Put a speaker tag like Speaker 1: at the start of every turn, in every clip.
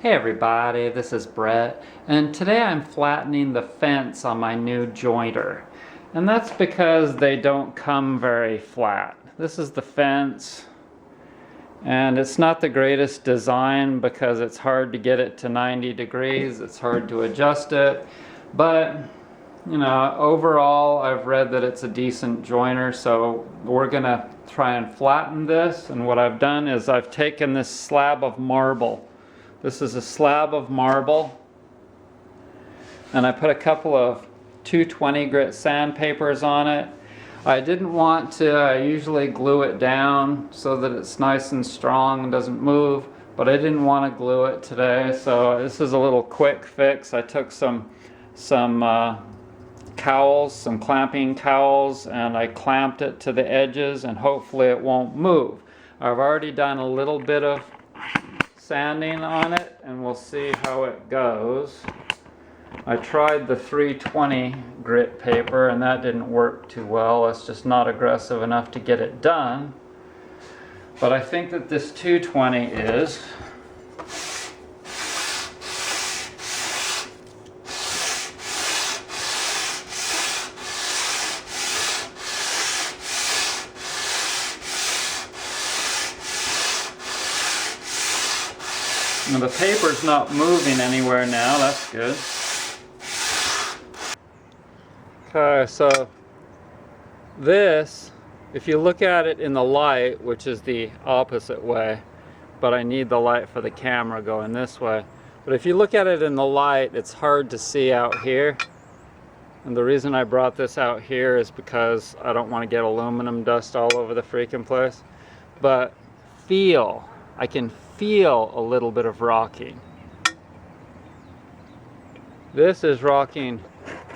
Speaker 1: Hey everybody, this is Brett, and today I'm flattening the fence on my new jointer. And that's because they don't come very flat. This is the fence, and it's not the greatest design because it's hard to get it to 90 degrees, it's hard to adjust it, but you know, overall I've read that it's a decent jointer, so we're gonna try and flatten this. And what I've done is I've taken this slab of marble. This is a slab of marble, and I put a couple of 220 grit sandpapers on it. I didn't want to, I usually glue it down so that it's nice and strong and doesn't move, but I didn't want to glue it today, so this is a little quick fix. I took some cowls, some clamping cowls, and I clamped it to the edges, and hopefully it won't move. I've already done a little bit of sanding on it, and we'll see how it goes. I tried the 320 grit paper and that didn't work too well. It's just not aggressive enough to get it done. But I think that this 220 is. Now the paper's not moving anywhere now, that's good. Okay, so this, if you look at it in the light, which is the opposite way, but I need the light for the camera going this way. But if you look at it in the light, it's hard to see out here. And the reason I brought this out here is because I don't want to get aluminum dust all over the freaking place. But I can feel a little bit of rocking. This is rocking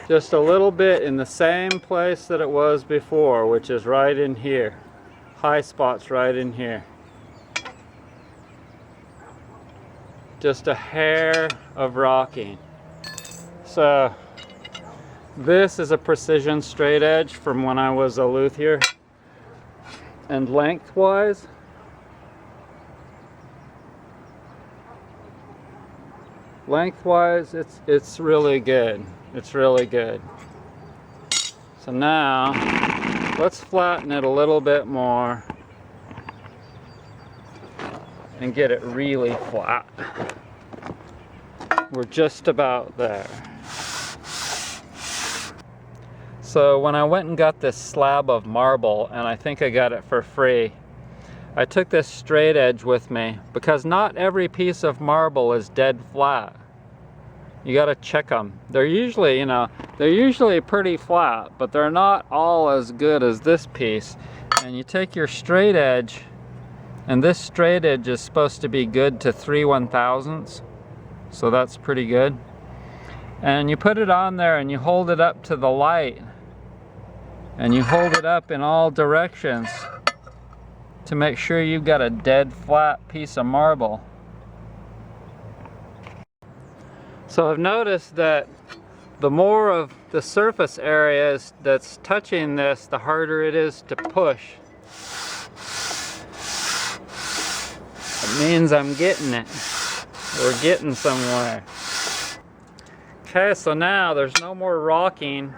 Speaker 1: just a little bit in the same place that it was before, which is right in here. High spots right in here. Just a hair of rocking. So this is a precision straight edge from when I was a luthier. And lengthwise, it's really good. It's really good. So now let's flatten it a little bit more and get it really flat. We're just about there. So when I went and got this slab of marble, and I think I got it for free, I took this straight edge with me because not every piece of marble is dead flat. You gotta check them. They're usually, they're usually pretty flat, but they're not all as good as this piece. And you take your straight edge, and this straight edge is supposed to be good to 3/1000ths, so that's pretty good. And you put it on there and you hold it up to the light, and you hold it up in all directions to make sure you've got a dead flat piece of marble. So I've noticed that the more of the surface areas that's touching this, the harder it is to push. It means I'm getting it. We're getting somewhere. Okay, so now there's no more rocking.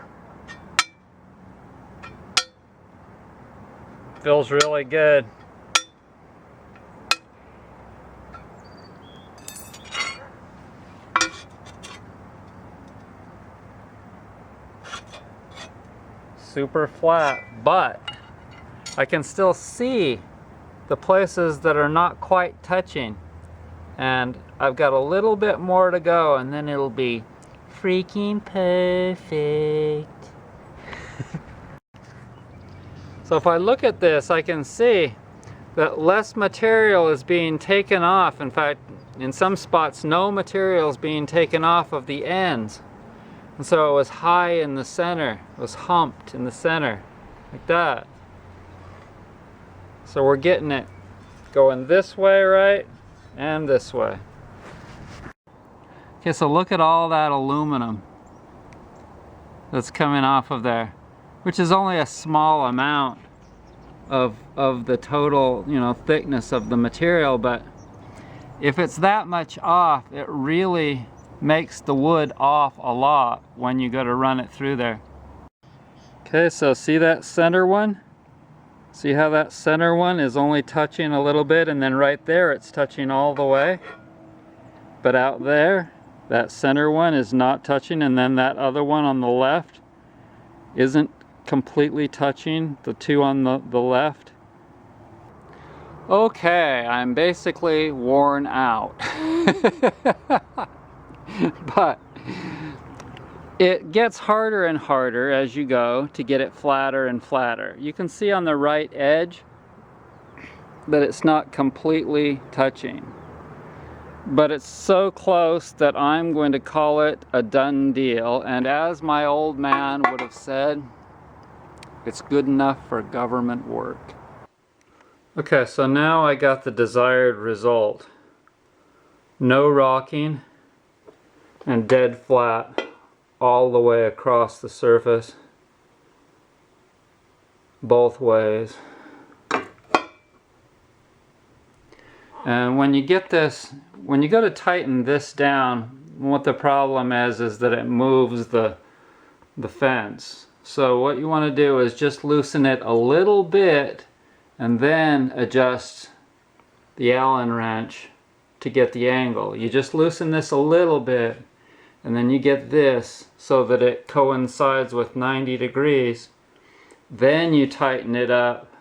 Speaker 1: Feels really good. Super flat, but I can still see the places that are not quite touching, and I've got a little bit more to go and then it'll be freaking perfect. So if I look at this, I can see that less material is being taken off. In fact, in some spots no material is being taken off of the ends. And so it was high in the center, it was humped in the center, like that. So we're getting it going this way, right? And this way. Okay, so look at all that aluminum that's coming off of there, which is only a small amount of the total, thickness of the material, but If it's that much off, it really makes the wood off a lot when you go to run it through there. Okay, so see that center one? See how that center one is only touching a little bit, and then right there it's touching all the way? But out there, that center one is not touching, and then that other one on the left isn't completely touching the two on the left. Okay, I'm basically worn out. But it gets harder and harder as you go to get it flatter and flatter. You can see on the right edge that it's not completely touching. But it's so close that I'm going to call it a done deal. And as my old man would have said, it's good enough for government work. Okay, so now I got the desired result. No rocking and dead flat all the way across the surface, both ways. And when you get this, when you go to tighten this down, what the problem is that it moves the fence. So what you want to do is just loosen it a little bit and then adjust the Allen wrench to get the angle. You just loosen this a little bit and then you get this so that it coincides with 90 degrees. Then you tighten it up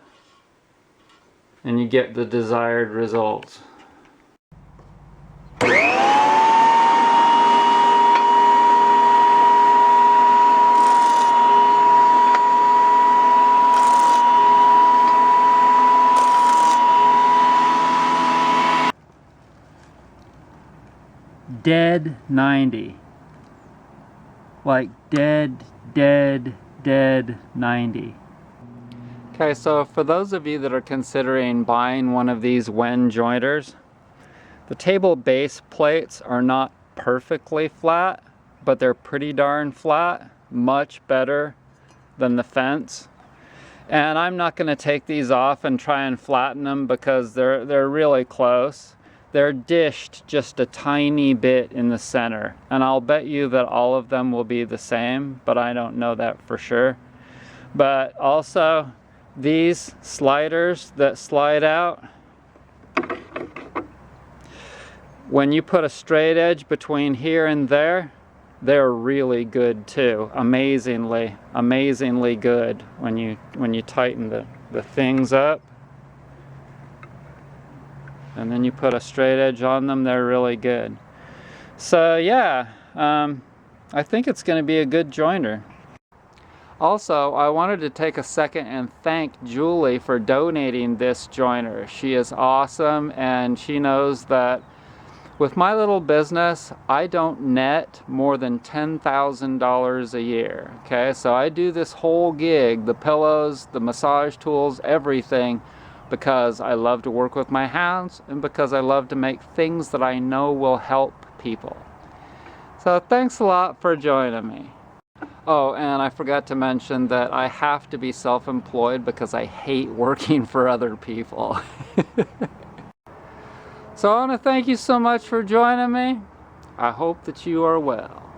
Speaker 1: and you get the desired results. Dead 90. Like dead 90. Okay, so for those of you that are considering buying one of these Wen jointers, the table base plates are not perfectly flat, but they're pretty darn flat, much better than the fence. And I'm not going to take these off and try and flatten them because they're really close. They're dished just a tiny bit in the center, and I'll bet you that all of them will be the same, but I don't know that for sure. But also, these sliders that slide out, when you put a straight edge between here and there, they're really good too. Amazingly good when you tighten the things up. And then you put a straight edge on them, they're really good. So yeah, I think it's going to be a good jointer. Also, I wanted to take a second and thank Julie for donating this jointer. She is awesome, and she knows that with my little business, I don't net more than $10,000 a year. Okay, so I do this whole gig, the pillows, the massage tools, everything, because I love to work with my hands and because I love to make things that I know will help people. So thanks a lot for joining me. Oh, and I forgot to mention that I have to be self-employed because I hate working for other people. So I want to thank you so much for joining me. I hope that you are well.